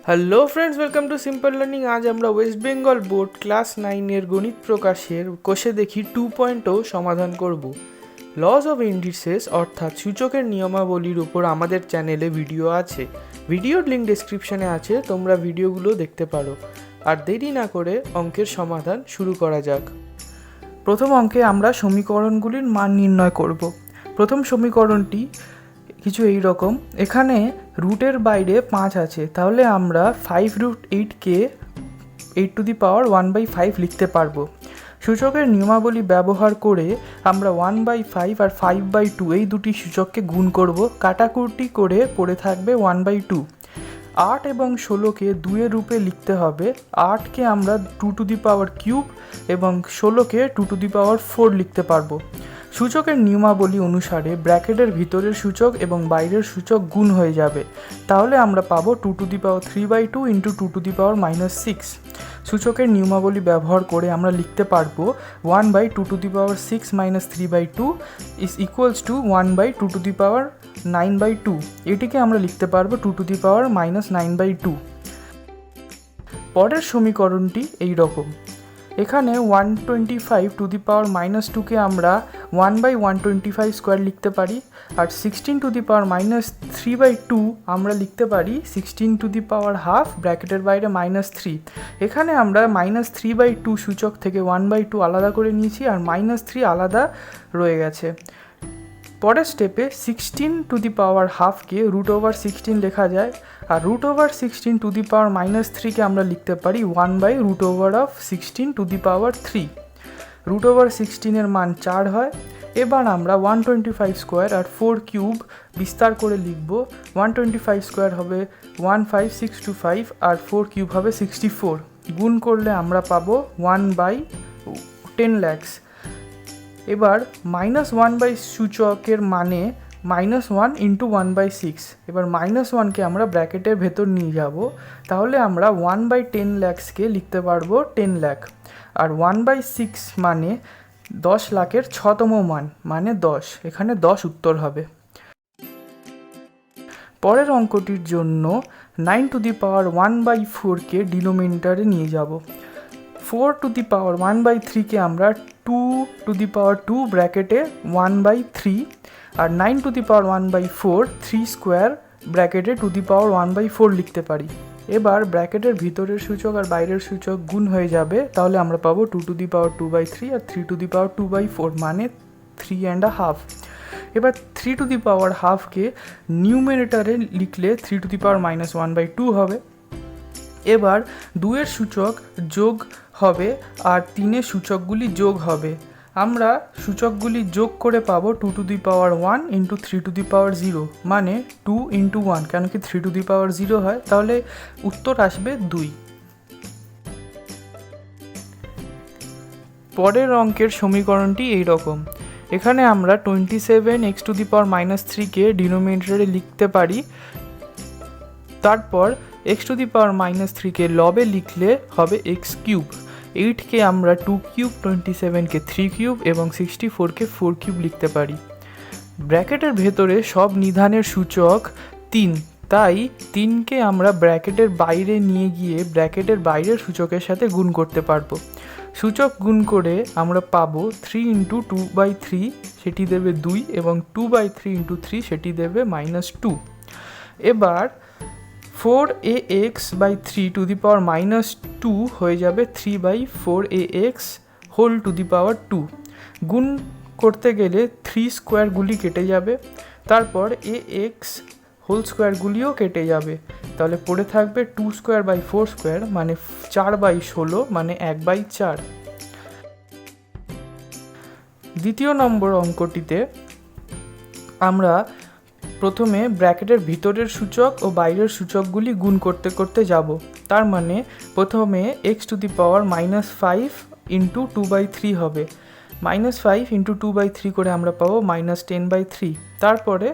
Hello friends, welcome to simple learning. আজ আমরা West Bengal board class 9-এর গণিত প্রকাশের কোষে দেখি 2.0 সমাধান করব। লস অফ ইন্ডিসেস অর্থাৎ সূচকের নিয়মাবলীর উপর আমাদের চ্যানেলে ভিডিও আছে। ভিডিওর লিঙ্ক ডেসক্রিপশনে আছে, তোমরা ভিডিওগুলো দেখতে পারো। আর দেরি না করে অঙ্কের সমাধান শুরু করা যাক। প্রথম অঙ্কে আমরা সমীকরণগুলির মান নির্ণয় করব। প্রথম সমীকরণটি কিছু এই রকম, এখানে রুটের বাইরে 5 আছে, তাহলে আমরা 5√8কে 8⁵ লিখতে পারবো। সূচকের নিয়মাবলী ব্যবহার করে আমরা 1/5 আর 5/2 এই দুটি সূচককে গুণ করব। কাটাকুটি করে পড়ে থাকবে 1/2। 8 এবং 16কে 2-এর রূপে লিখতে হবে। 8কে আমরা 2³ এবং 16কে 2⁴ লিখতে পারবো। সূচকের নিয়মাবলী অনুসারে ব্র্যাকেটের ভিতরের সূচক এবং বাইরের সূচক গুণ হয়ে যাবে, তাহলে আমরা পাবো 2⁵2 ইন্টু 2⁻6। সূচকের নিয়মাবলী ব্যবহার করে আমরা লিখতে পারবো 1/2⁶ - 3/2 ইজ ইকুয়ালস টু 1/2⁹ এটিকে আমরা লিখতে পারবো 2⁻⁻9/2। পরের সমীকরণটি এই রকম, এখানে 125⁻²কে আমরা 1/125² লিখতে পারি, আর 16⁻³ আমরা লিখতে পারি 16½ ব্র্যাকেটের বাইরে -3। এখানে আমরা -3/2 সূচক থেকে 1/2 আলাদা করে নিয়েছি, আর -3 আলাদা রয়ে গেছে। পরের স্টেপে 16⁻²কে √16 লেখা যায়, আর √16⁻³ আমরা লিখতে পারি 1/√16⁻3। √16 মান 4 হয়। এবার আমরা 125² আর 4³ বিস্তার করে লিখব। 125² হবে 15625 আর 4³ হবে 64। গুণ করলে আমরা পাবো 1/10 লাখ। এবার -1 সূচকের মানে -1 ইন্টু 1/6। এবার -1কে আমরা ব্র্যাকেটের ভেতর নিয়ে যাব, তাহলে আমরা 1/10 লাখকে লিখতে পারবো 10 লাখ। আর 1/6 মানে 10 লাখের 6তম মান, মানে 10। এখানে 10 উত্তর হবে। পরের অঙ্কটির জন্য 9⁻1/4কে ডিনোমিনেটরে নিয়ে যাব। 4⁻1/3কে আমরা 2⁻2 ব্র্যাকেটে 1/3, আর 9⁻1/4 3² ব্র্যাকেটে 2⁻1/4 লিখতে পারি। এবার ব্র্যাকেটের ভিতরের সূচক আর বাইরের সূচক গুণ হয়ে যাবে, তাহলে আমরা পাবো 2⁻2/3 আর 3⁻2/4 মানে 3.5। এবার 3⁻1/2কে নিউমিনেটরে লিখলে 3⁻−1/2 হবে। এবার 2-এর সূচক যোগ হবে আর 3-এর সূচকগুলি যোগ হবে। আমরা সূচকগুলি যোগ করে পাবো 2⁻1 ইন্টু 3⁻0 মানে 2 ইন্টু 1, কেন কি 3⁻0 হয়, তাহলে উত্তর আসবে 2। পরের অঙ্কের সমীকরণটি এই রকম, এখানে আমরা 27x⁻³ ডিনোমিনেটরে লিখতে পারি। তারপর x⁻³ লবে লিখলে হবে x³। 8কে আমরা 2³ 27কে 3³ এবং 64কে 4³ লিখতে পারি। ব্র্যাকেটের ভেতরে সব নিধানের সূচক 3, তাই 3কে আমরা ব্র্যাকেটের বাইরে নিয়ে গিয়ে ব্র্যাকেটের বাইরের সূচকের সাথে গুণ করতে পারবো। সূচক গুণ করে আমরা পাবো 3 ইন্টু 2/3, সেটি দেবে 2, এবং 2/3 ইন্টু 3 সেটি দেবে -2। এবার 4ax/3⁻2 হয়ে যাবে 3/4ax² গুণ করতে গেলে 3² কেটে যাবে, তারপর ax² কেটে যাবে, তাহলে পড়ে থাকবে 2²/4² মানে 4/16 মানে 1/4। দ্বিতীয় নম্বর অঙ্কটিতে আমরা প্রথমে ব্র্যাকেটের ভিতরের সূচক ও বাইরের সূচকগুলি গুণ করতে করতে যাব। তার মানে প্রথমে x⁻5 ইন্টু 2/3 হবে, -5 ইন্টু 2/3 করে আমরা পাবো -10/3। তারপরে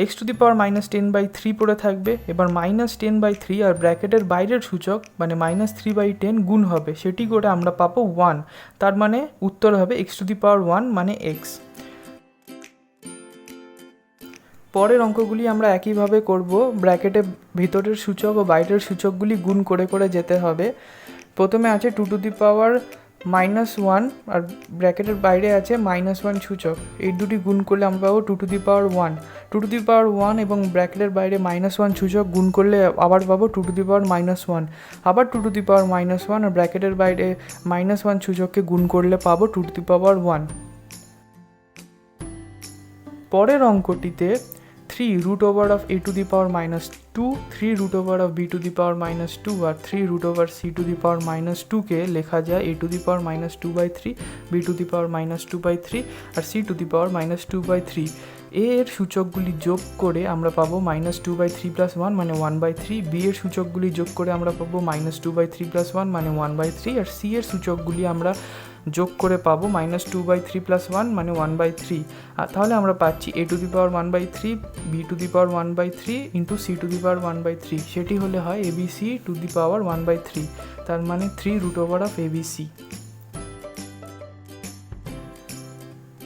x⁻−10/3 পড়ে থাকবে। এবার -10/3 আর ব্র্যাকেটের বাইরের সূচক মানে -3/10 গুণ হবে, সেটি করে আমরা পাবো 1। তার মানে উত্তর হবে x⁻1 মানে x। পরের অঙ্কগুলি আমরা একইভাবে করব। ব্র্যাকেটে ভিতরের সূচক ও বাইরের সূচকগুলি গুণ করে করে যেতে হবে। প্রথমে আছে 2 টু দি পাওয়ার -1 আর ব্র্যাকেটের বাইরে আছে -1 সূচক। এই দুটি গুণ করলে আমরা পাবো 2 to the power 1। 2 to the power 1 এবং ব্র্যাকেটের বাইরে -1 সূচক গুণ করলে আবার পাবো 2 টু দি পাওয়ার -1, আবার 2 টু দি পাওয়ার -1 আর ব্র্যাকেটের বাইরে -1 সূচককে গুণ করলে পাবো 2 টু দি পাওয়ার 1। পরের অঙ্কটিতে 3 root over of a to the power -2, 3 root over of b to the power -2 আর 3 root over c to the power -2কে লেখা যায় a to the power -2/3, b to the power -2/3 আর c to the power -2/3। এর সূচকগুলি যোগ করে আমরা পাবো -2/3 + 1 মানে 1/3, b এর সূচকগুলি যোগ করে আমরা পাবো -2/3 + 1 মানে 1/3 আর c এর সূচকগুলি আমরা যোগ করে পাবো -2/3 + 1 মানে 1/3। আর তাহলে আমরা পাচ্ছি a to the power 1/3, b to the power 1/3 into c to the power 1/3, সেটি হলে হয় abc টু দি পাওয়ার 1/3, তার মানে 3 রুট ওভার অফ abc।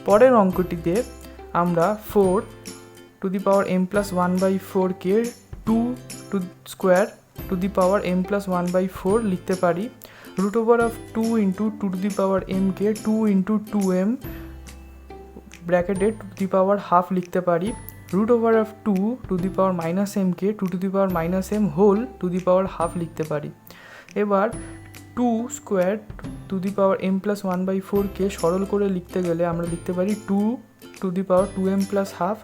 পরের অঙ্কটিতে আমরা 4 টু দি পাওয়ার m + 1/4 কে 2 টু square to the power m + 1/4 লিখতে পারি। Root over of 2 into 2 to the power m কে 2 ইন্টু 2m ব্র্যাকেটে 2 টু দি পাওয়ার হাফ লিখতে পারি। Root over of 2 to the power -m কে 2 to the power -m whole to the power half লিখতে পারি। এবার 2 square to the power m + 1/4 কে সরল করে লিখতে গেলে আমরা লিখতে পারি 2 to the power 2m + half.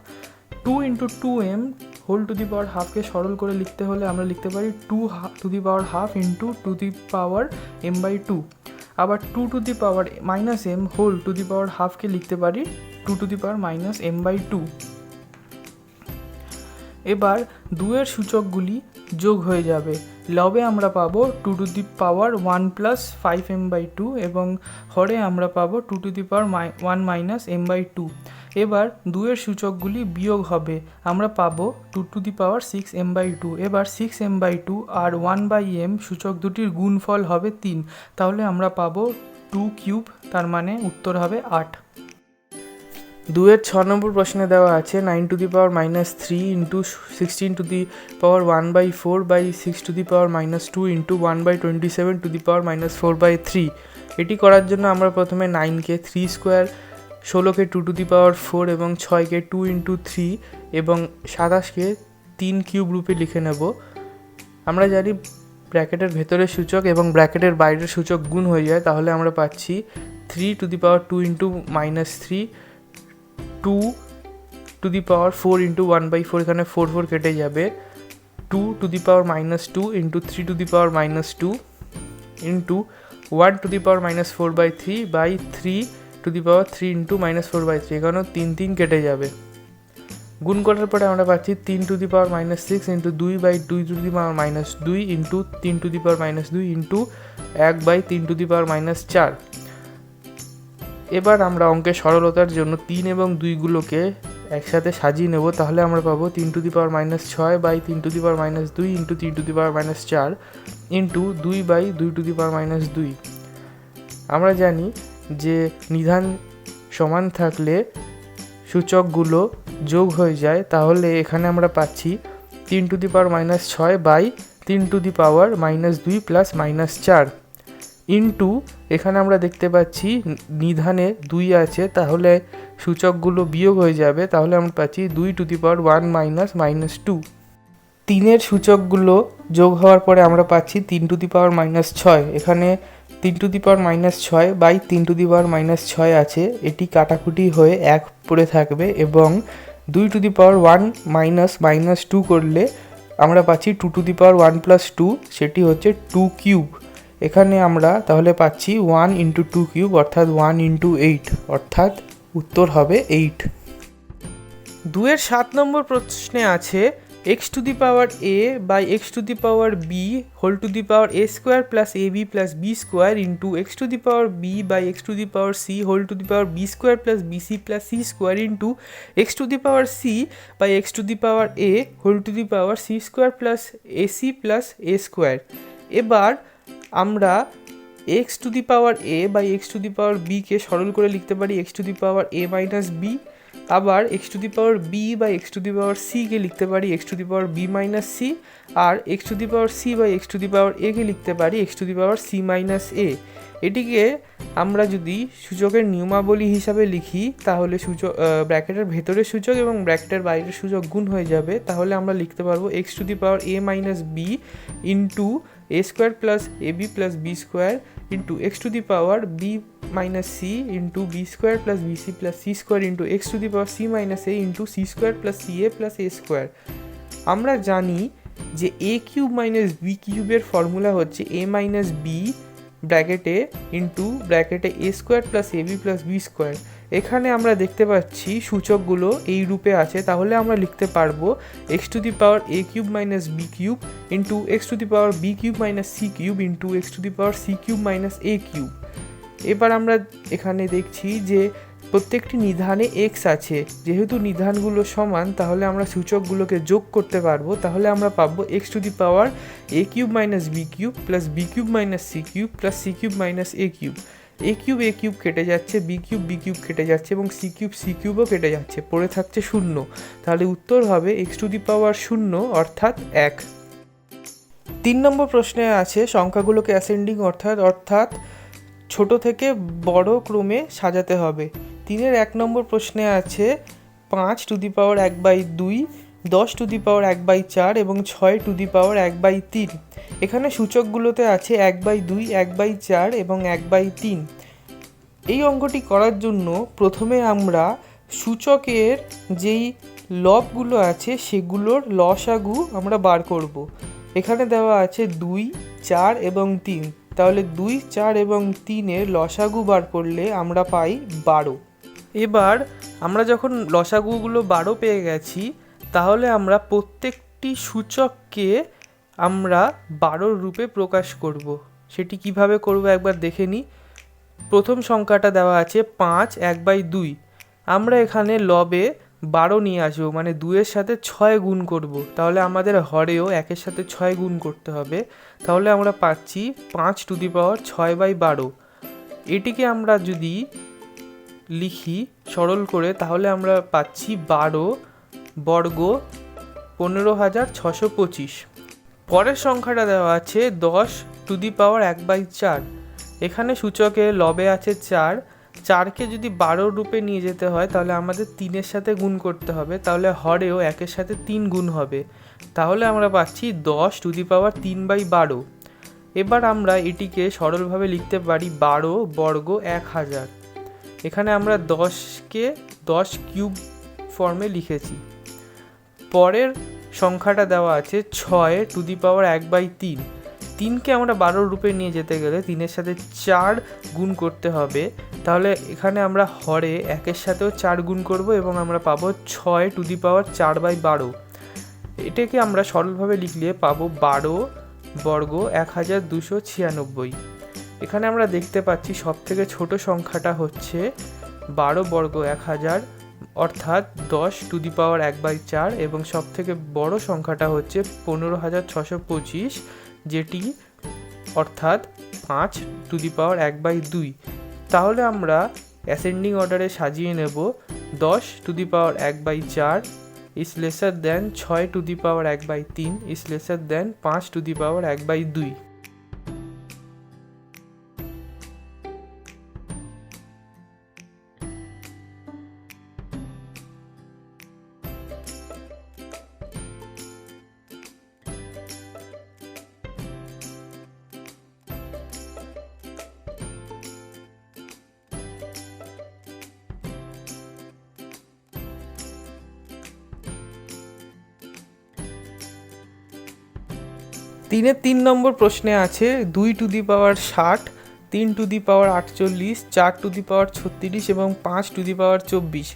2 into 2m whole to the power হাফকে সরল করে লিখতে হলে আমরা লিখতে পারি 2 to the power half into 2 to the power m/2। আবার 2 to the power -m whole to the power হাফকে লিখতে পারি 2 টু দি পাওয়ার -m/2। এবার 2 এর সূচকগুলি যোগ হয়ে যাবে। লবে আমরা পাবো 2 টু দি পাওয়ার 1 + 5m/2 এবং হরে আমরা পাবো 2 টু দি পাওয়ার 1 - m/2। এবার 2 এর সূচকগুলি বিয়োগ হবে, আমরা পাবো 2 টু দি পাওয়ার 6m/2। এবার 6m/2 আর 1/m সূচক দুটির গুণফল হবে 3, তাহলে আমরা পাবো 2 কিউব, তার মানে উত্তর হবে 8। 2 এর 6 নম্বর প্রশ্নে দেওয়া আছে 9 to the power -3 into 16 to the power 1/4/6 to the power -2 into 1/27 to the power -4/3। এটি করার জন্য আমরা প্রথমে 9কে 3 স্কোয়ার, 16কে 2 টু দি পাওয়ার 4 এবং 6কে 2 ইন্টু 3 এবং 27কে 3 কিউব রূপে লিখে নেব। আমরা জানি ব্র্যাকেটের ভেতরের সূচক এবং ব্র্যাকেটের বাইরের সূচক গুণ হয়ে যায়, তাহলে আমরা পাচ্ছি 3 to the power 2 into -3, 2 to the power 4 into 1/4, এখানে 4 4 কেটে যাবে, 2 to the power -2 into 3 to the power -2 into 1 to the power -4/3 by 3 to the power 3 into -4/3, এখানেও 3 3 কেটে যাবে। গুণ করার পরে আমরা পাচ্ছি 3 to the power -6 into 2/2 to the power -2 into 3 to the power -2 into 1/3 to the power -4। এবার আমরা অঙ্কের সরলতার জন্য 3 এবং 2গুলোকে একসাথে সাজিয়ে নেব, তাহলে আমরা পাবো 3 to the power -6 by 3 to the power -2 into 3 to the power -4 into 2/2 to the power -2। আমরা জানি যে নিধান সমান থাকলে সূচকগুলো যোগ হয়ে যায়, তাহলে এখানে আমরা পাচ্ছি 3 to the power -6 by 3 to the power -2 plus -4 into এখানে আমরা দেখতে পাচ্ছি নিধানে 2 আছে, তাহলে সূচকগুলো বিয়োগ হয়ে যাবে, তাহলে আমরা পাচ্ছি 2 টু দি পাওয়ার 1 মাইনাস -2। 3-এর সূচকগুলো যোগ হওয়ার পরে আমরা পাচ্ছি 3 টু দি পাওয়ার -6। এখানে 3 to the power -6 by 3 to the power -6 আছে, এটি কাটাকুটি হয়ে 1 পড়ে থাকবে এবং 2 টু দি পাওয়ার 1 মাইনাস -2 করলে আমরা পাচ্ছি 2 টু দি পাওয়ার 1 প্লাস 2, সেটি হচ্ছে 2 কিউব। এখানে আমরা তাহলে পাচ্ছি 1 ইন্টু 2 কিউব অর্থাৎ 1 ইন্টু 8, অর্থাৎ উত্তর হবে 8। 2-এর 7 নম্বর প্রশ্নে আছে x to the power a by x to the power b whole to the power a square plus ab plus b square into x to the power b by x to the power c whole to the power b square plus bc plus c square into x to the power c by x to the power a whole to the power c square plus ac plus a square. এবার আমরা x to the power a by x to the power b কে সরল করে লিখতে পারি x to the power a minus b আবার X to the power B বা X to the power সিকে লিখতে পারি x to the power B minus C, আর X to the power C বা এক্স টু দি পাওয়ার একে লিখতে পারি x to the power C minus A. এটিকে আমরা যদি সূচকের নিয়মাবলী হিসাবে লিখি তাহলে সূচক ব্র্যাকেটের ভেতরের সূচক এবং ব্র্যাকেটের বাইরের সূচক গুণ হয়ে যাবে। তাহলে আমরা লিখতে পারবো x to the power a minus b into a square plus a b plus b square into x to the power B minus c into b square plus b c plus c square into x to the power C minus a into c square plus c a plus a square. আমরা জানি যে a cube minus b কিউবের formula হচ্ছে a minus b ব্র্যাকেটে into ব্র্যাকেটে এ square plus a b plus b square. এখানে আমরা দেখতে পাচ্ছি সূচকগুলো এই রূপে আছে, তাহলে আমরা লিখতে পারবো x to the power a cube minus b cube into x to the power b cube minus c cube into x to the power c cube minus a cube. এবার আমরা এখানে দেখছি যে প্রত্যেকটি নিধানে এক্স আছে, যেহেতু নিধানগুলো সমান তাহলে আমরা সূচকগুলোকে যোগ করতে পারবো। তাহলে আমরা পাবো x to the power a cube minus b cube plus b cube minus c cube plus c cube minus a cube. A cube কেটে যাচ্ছে, বি কিউব কেটে যাচ্ছে এবং সি কিউবও কেটে যাচ্ছে, পড়ে থাকছে শূন্য। তাহলে উত্তর হবে এক্স টু দি পাওয়ার শূন্য অর্থাৎ 1। 3 নম্বর প্রশ্নে আছে সংখ্যাগুলোকে অ্যাসেন্ডিং অর্থাৎ ছোট থেকে বড় ক্রমে সাজাতে হবে। 3-এর 1 নম্বর প্রশ্নে আছে 5 to the power 1/2, 10 to the power 1/4 এবং 6 টু দি পাওয়ার 1/3। এখানে সূচকগুলোতে আছে 1/2, 1/4 এবং 1/3। এই অঙ্কটি করার জন্য প্রথমে আমরা সূচকের যেই লবগুলো আছে সেগুলোর লসাগু আমরা বার করব। এখানে দেওয়া আছে 2, 4 এবং 3। তাহলে 2, 4 এবং 3-এর লসাগু বার করলে আমরা পাই 12। এবার আমরা যখন লসাগুগুলো 12 পেয়ে গেছি তাহলে আমরা প্রত্যেকটি সূচককে আমরা 12 রূপে প্রকাশ করব। সেটি কিভাবে করব একবার দেখে নিই। প্রথম সংখ্যাটা দেওয়া আছে 5 1/2। আমরা এখানে লবে 12 নিয়ে আসবো, মানে 2-এর সাথে 6 গুণ করব। তাহলে আমাদের হরেও 1-এর সাথে 6 গুণ করতে হবে। তাহলে আমরা পাচ্ছি 5 টু দি পাওয়ার 6/12। এটিকে আমরা যদি লিখি সরল করে তাহলে আমরা পাচ্ছি 12 বর্গ 15,625। পরের সংখ্যাটা দেওয়া আছে 10 টু দি পাওয়ার 1/4। এখানে সূচকে লবে আছে 4, 4কে যদি 12 রূপে নিয়ে যেতে হয় তাহলে আমাদের 3-এর সাথে গুণ করতে হবে। তাহলে হরেও 1-এর সাথে 3 গুণ হবে। তাহলে আমরা পাচ্ছি 10 টু দি পাওয়ার 3/12। এবার আমরা এটিকে সরলভাবে লিখতে পারি 12 বর্গ 1000। এখানে আমরা 10কে 10 কিউব ফর্মে লিখেছি। পরের সংখ্যাটা দেওয়া আছে 6 টু দি পাওয়ার 1/3। 3কে আমরা 12 রূপে নিয়ে যেতে গেলে 3-এর সাথে 4 গুণ করতে হবে। তাহলে এখানে আমরা হরে 1-এর সাথেও 4 গুণ করব এবং আমরা পাবো 6 টু দি পাওয়ার 4/12। এটাকে আমরা সরলভাবে লিখলে পাবো 12 বর্গ 1296। এখানে আমরা দেখতে পাচ্ছি সব থেকে ছোট সংখ্যাটা হচ্ছে 12 বর্গ 1000 অর্থাৎ 10 টু দি পাওয়ার 1/4 এবং সব থেকে বড় সংখ্যাটা হচ্ছে 15,625 যেটি অর্থাৎ 5 টু দি পাওয়ার 1/2। তাহলে আমরা অ্যাসেন্ডিং অর্ডারে সাজিয়ে নেব 10 to the power 1/4 is lesser than 6 to the power 1/3 is lesser than 5 to the power 1/2। তিনের 3 নম্বর প্রশ্নে আছে 2 to the power 60, 3 to the power 48, 4 to the power 36 এবং 5 টু দি পাওয়ার 24।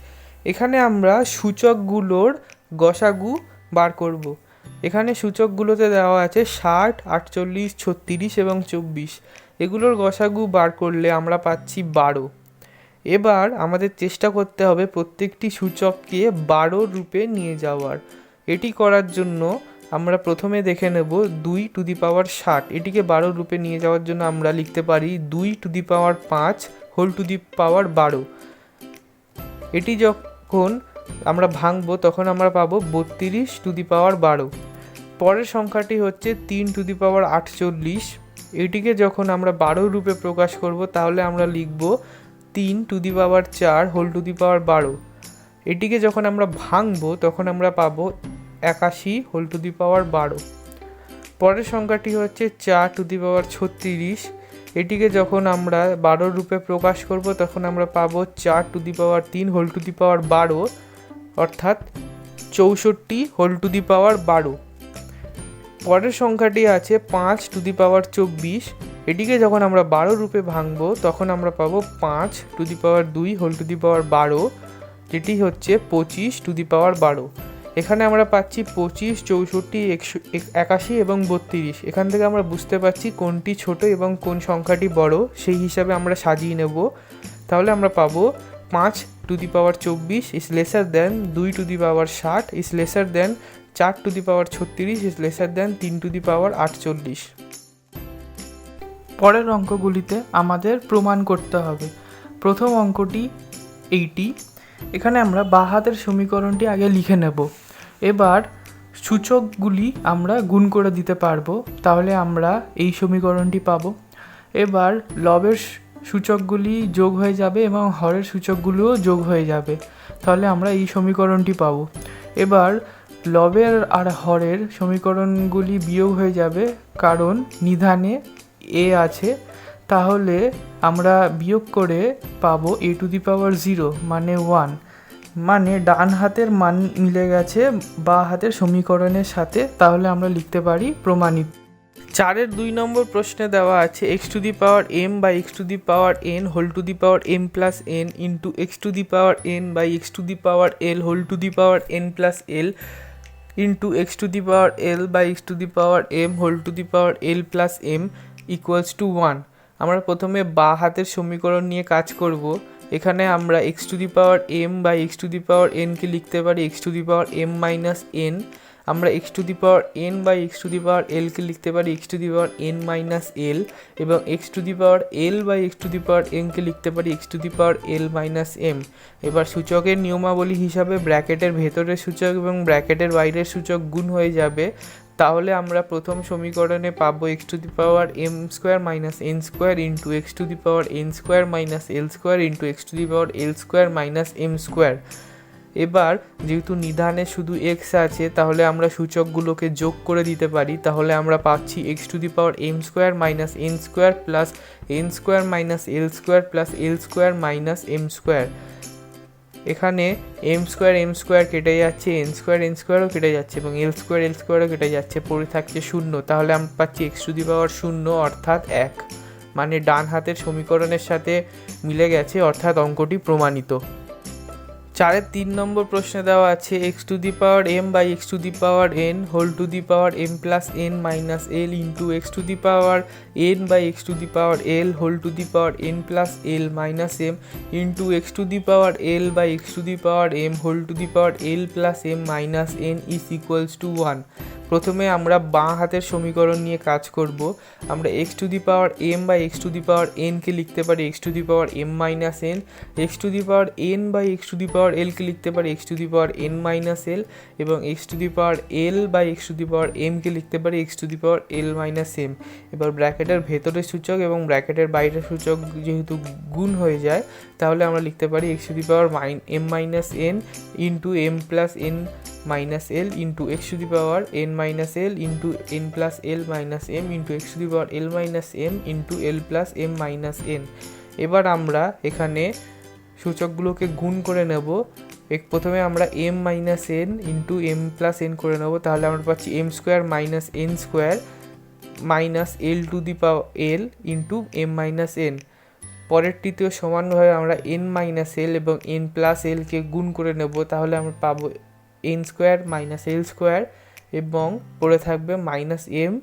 এখানে আমরা সূচকগুলোর গসাগু বার করব। এখানে সূচকগুলোতে দেওয়া আছে 60, 48, 36 এবং 24। এগুলোর গসাগু বার করলে আমরা পাচ্ছি 12। এবার আমাদের চেষ্টা করতে হবে প্রত্যেকটি সূচককে 12 রূপে নিয়ে যাওয়ার। এটি করার জন্য আমরা প্রথমে দেখে নেব 2 টু দি পাওয়ার 60। এটিকে 12 রূপে নিয়ে যাওয়ার জন্য আমরা লিখতে পারি 2 to the power 5 whole to the power 12। এটি যখন আমরা ভাঙবো তখন আমরা পাবো 32^12। পরের সংখ্যাটি হচ্ছে 3^48। এটিকে যখন আমরা 12 রূপে প্রকাশ করব তাহলে আমরা লিখব 3^4^12। এটিকে যখন আমরা ভাঙবো তখন আমরা পাবো 81^12। পরের সংখ্যাটি হচ্ছে 4^36। এটিকে যখন আমরা 12 রূপে প্রকাশ করব তখন আমরা পাবো 4^3^12, অর্থাৎ 64^12। পরের সংখ্যাটি আছে 5^24। এটিকে যখন আমরা 12 রূপে ভাঙবো তখন আমরা পাবো 5^2^12, যেটি হচ্ছে 25^12। এখানে আমরা পাচ্ছি 25, 64, 81 এবং 32। এখান থেকে আমরা বুঝতে পারছি কোনটি ছোট এবং কোন সংখ্যাটি বড়, সেই হিসাবে আমরা সাজিয়ে নেব। তাহলে আমরা পাবো 5^24 is laser then 2^60 is laser then 4^36 is laser দেন 3^48। পরের অঙ্কগুলিতে আমাদের প্রমাণ করতে হবে। প্রথম অঙ্কটি 80। এখানে আমরা বাঁ হাতের সমীকরণটি আগে লিখে নেব। এবার সূচকগুলি আমরা গুণ করে দিতে পারবো, তাহলে আমরা এই সমীকরণটি পাবো। এবার লবের সূচকগুলি যোগ হয়ে যাবে এবং হরের সূচকগুলিও যোগ হয়ে যাবে, তাহলে আমরা এই সমীকরণটি পাবো। এবার লবের আর হরের সমীকরণগুলি বিয়োগ হয়ে যাবে, কারণ নিধানে এ আছে, তাহলে আমরা বিয়োগ করে পাবো a⁴ মানে 1, মানে ডান হাতের মান মিলে গেছে বাঁ হাতের সমীকরণের সাথে, তাহলে আমরা লিখতে পারি প্রমাণিত। 4-এর 2 নম্বর প্রশ্নে দেওয়া আছে x⁴m by x⁴n whole to the power m plus n into x⁴n by x⁴l whole to the power n plus l into x⁴l by x⁴m whole to the power l plus m equals to 1। আমরা প্রথমে বাঁ হাতের সমীকরণ নিয়ে কাজ করব। এখানে আমরা x⁴m by x⁴n কে লিখতে পারি x⁴m মাইনাস n, আমরা x⁴n by x⁴l কে লিখতে পারি x⁴n মাইনাস l, এবং x⁴l by x⁴m কে লিখতে পারি x⁴l মাইনাস m। এবার সূচকের নিয়মাবলী হিসাবে ব্র্যাকেটের ভেতরের সূচক এবং ব্র্যাকেটের বাইরের সূচক গুণ হয়ে যাবে, তাহলে আমরা প্রথম সমীকরণে পাবো x⁴m² minus n² into x⁴n² minus l² into x⁴l² minus m²। এবার যেহেতু নিধানে শুধু x আছে, তাহলে আমরা সূচকগুলোকে যোগ করে দিতে পারি, তাহলে আমরা পাচ্ছি x⁴m² minus n² plus n² minus l² plus l² minus m²। এখানে m² কেটে যাচ্ছে, n²ও কেটে যাচ্ছে এবং l²ও কেটে যাচ্ছে, পড়ে থাকছে 0। তাহলে আমরা পাচ্ছি x⁴, অর্থাৎ 1, মানে ডান হাতের সমীকরণের সাথে মিলে গেছে, অর্থাৎ অঙ্কটি প্রমাণিত। 4-এর 3 নম্বর প্রশ্নে দেওয়া আছে x⁴m by x⁴n whole to the power m plus n minus l into x⁴n by x⁴l whole to the power n plus l minus m into x⁴l by x⁴m whole to the power l plus m minus n is equals to 1। প্রথমে আমরা বাঁ হাতের সমীকরণ নিয়ে কাজ করব। আমরা x⁴m by x⁴n কে লিখতে পারি x⁴m minus n, x⁴n by x⁴l কে লিখতে পারি x⁴n মাইনাস l, এবং x⁴l by x⁴m কে লিখতে পারি x⁴l মাইনাস m। এবার ব্র্যাকেটের ভেতরের সূচক এবং ব্র্যাকেটের বাইরের সূচক যেহেতু গুণ হয়ে যায়, তাহলে আমরা লিখতে পারি x⁴m minus n into m plus n minus l into x⁴n minus l into n plus l minus m into x⁴l minus m into l plus m minus n। এবার আমরা এখানে সূচকগুলোকে গুণ করে নেব। প্রথমে আমরা m minus n into m plus n করে নেব, তাহলে আমরা পাচ্ছি m² minus n² minus l two the power l into m minus n। পরেরটিতেও সমানভাবে আমরা n মাইনাস l এবং n প্লাস l কে গুণ করে নেব, তাহলে আমরা পাবো n² মাইনাস l² এবং পড়ে থাকবে minus m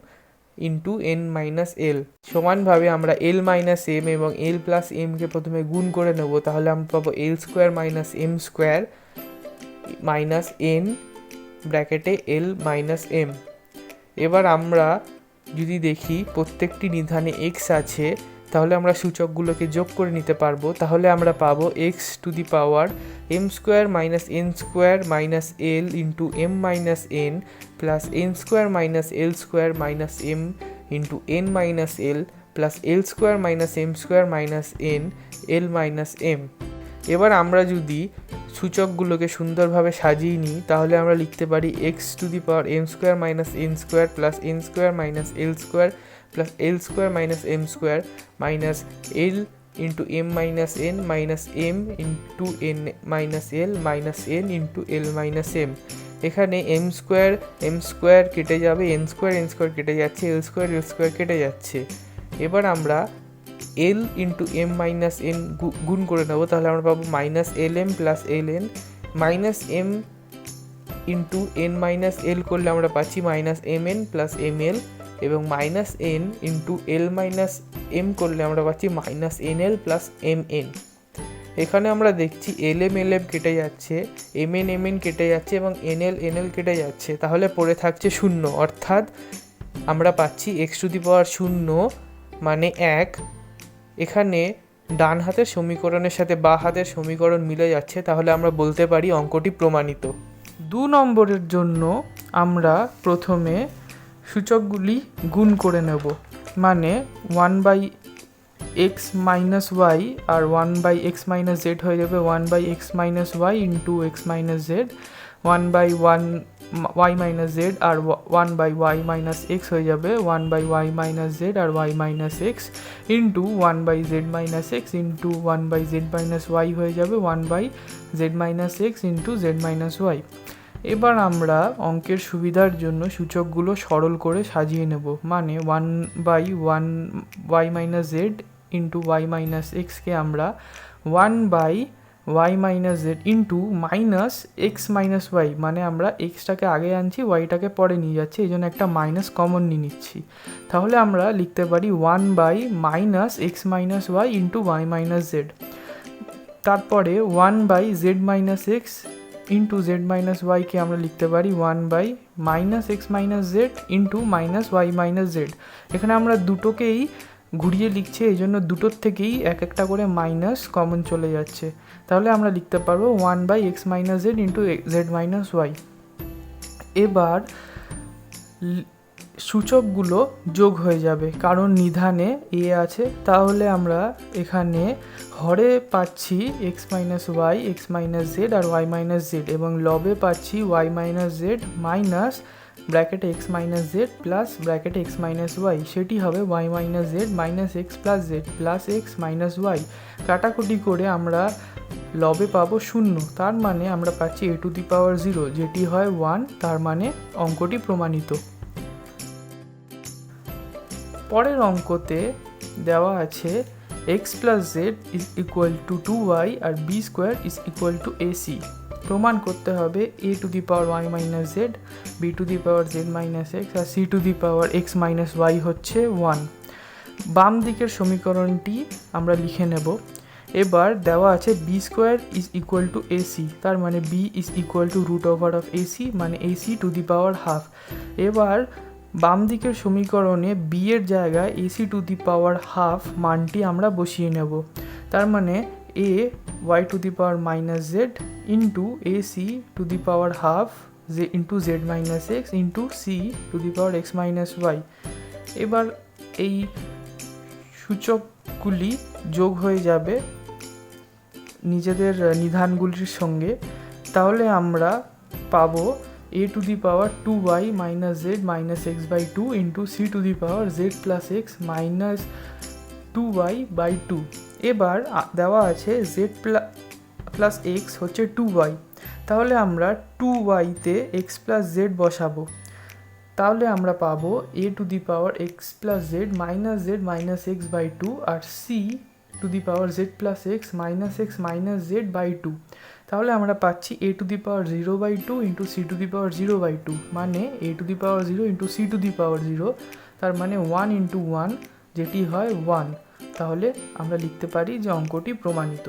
into n minus l। সমানভাবে আমরা l মাইনাস m এবং l প্লাস m কে প্রথমে গুণ করে নেব, তাহলে আমরা পাবো l² minus m² minus n ব্র্যাকেটে l মাইনাস m। এবার আমরা যদি দেখি প্রত্যেকটি নিধানে x আছে, তাহলে আমরা সূচকগুলোকে যোগ করে নিতে পারবো। তাহলে আমরা পাবো x to the power m square minus n square minus l into M minus n plus n square minus l square minus M into N minus l plus l square minus m square minus N l minus m. এবার আমরা যদি সূচকগুলোকে সুন্দরভাবে সাজিয়ে নিই তাহলে আমরা লিখতে পারি x to the power m square minus n square plus n square minus l square plus l square minus m square minus l into M minus n minus M into N minus l minus N into L minus m. এখানে m square কেটে যাবে, N square কেটে যাচ্ছে, এল square কেটে যাচ্ছে। এবার আমরা L into M minus N গুণ করে নেবো, তাহলে আমরা পাবো minus L M plus L N minus M into N minus L করলে আমরা পাচ্ছি minus M N plus M L এবং মাইনাস এন ইন্টু এল মাইনাস এম করলে আমরা পাচ্ছি minus N L plus M N. এখানে আমরা দেখছি এল এম কেটে যাচ্ছে, এম এন কেটে যাচ্ছে এবং এন এল কেটে যাচ্ছে, তাহলে পড়ে থাকছে শূন্য। অর্থাৎ আমরা পাচ্ছি এক্স টু দি পাওয়ার শূন্য মানে 1। এখানে ডান হাতের সমীকরণের সাথে বাঁ হাতের সমীকরণ মিলে যাচ্ছে, তাহলে আমরা বলতে পারি অঙ্কটি প্রমাণিত। 2 নম্বরের জন্য আমরা প্রথমে সূচকগুলি গুণ করে নেব, মানে 1/x মাইনাস ওয়াই আর 1/x মাইনাস জেড হয়ে যাবে 1/x minus Y into X minus Z, 1/1 y minus Z আর 1/y মাইনাস এক্স হয়ে যাবে 1/y মাইনাস জেড আর y minus x into 1/z minus x into 1/z minus Y হয়ে যাবে 1/z minus x into z minus Y. এবার আমরা অঙ্কের সুবিধার জন্য সূচকগুলো সরল করে সাজিয়ে নেব, মানে 1/1 y minus Z into y minus এক্সকে আমরা 1/y minus Z into minus X minus Y, মানে আমরা এক্সটাকে আগে আনছি ওয়াইটাকে পরে নিয়ে যাচ্ছি, এই জন্য একটা মাইনাস কমন নিয়ে নিচ্ছি। তাহলে আমরা লিখতে পারি 1/মাইনাস X minus Y into Y minus Z. তারপরে 1/z minus x into Z minus ওয়াইকে আমরা লিখতে পারি 1/মাইনাস X minus Z into minus Y minus Z. এখানে আমরা দুটোকেই ঘুরিয়ে লিখছি, এই জন্য দুটোর থেকেই এক একটা করে মাইনাস কমন চলে যাচ্ছে, তাহলে আমরা লিখতে পারবো 1/x minus Z into Z minus Y. এবার সূচকগুলো যোগ হয়ে যাবে, কারণ নিধানে এ আছে, তাহলে আমরা এখানে হরে পাচ্ছি x minus y, x minus Z আর ওয়াই মাইনাস জেড, এবং লবে পাচ্ছি ওয়াই মাইনাস জেড মাইনাস ব্র্যাকেটে এক্স মাইনাস জেড প্লাস ব্র্যাকেটে এক্স মাইনাস ওয়াই, সেটি হবে y minus z minus x plus z plus x minus y. কাটাকুটি করে আমরা লবে পাবো 0, তার মানে আমরা পাচ্ছি a টু দি পাওয়ার 0, যেটি হয় 1, তার মানে অঙ্কটি প্রমাণিত। পরের অঙ্কতে দেওয়া আছে x plus z is equal to 2y আর b square is equal to ac। প্রমাণ করতে হবে a to the power y minus z, b to the power z minus x আর c to the power x minus y হচ্ছে 1। বাম দিকের সমীকরণটি আমরা লিখে নেব। এবার দেওয়া আছে b square is equal to ac, তার মানে b is equal to root over of ac, মানে ac to the power half. এবার বাম দিকের সমীকরণে b এর জায়গায় ac to the power half মানটি আমরা বসিয়ে নেব, তার মানে a y to the power minus Z into ac to the power half into Z minus x into c to the power x minus Y. এবার এই সূচকগুলি যোগ হয়ে যাবে নিজেদের নিধানগুলির সঙ্গে, তাহলে আমরা পাবো a to the power 2y minus z minus x by 2 into c to the power z plus x minus 2y by 2। এবার দেওয়া আছে z প্লাস এক্স হচ্ছে 2y, তাহলে আমরা 2yতে এক্স প্লাস জেড বসাবো, তাহলে আমরা পাবো a to the power x plus z minus x by 2 আর c to the power z plus x minus z by 2। তাহলে আমরা পাচ্ছি a to the power 0/2 into c to the power 0/2, মানে a to the power 0 into c to the power 0, তার মানে 1 into 1, যেটি হয় 1। তাহলে আমরা লিখতে পারি যে অঙ্কটি প্রমাণিত।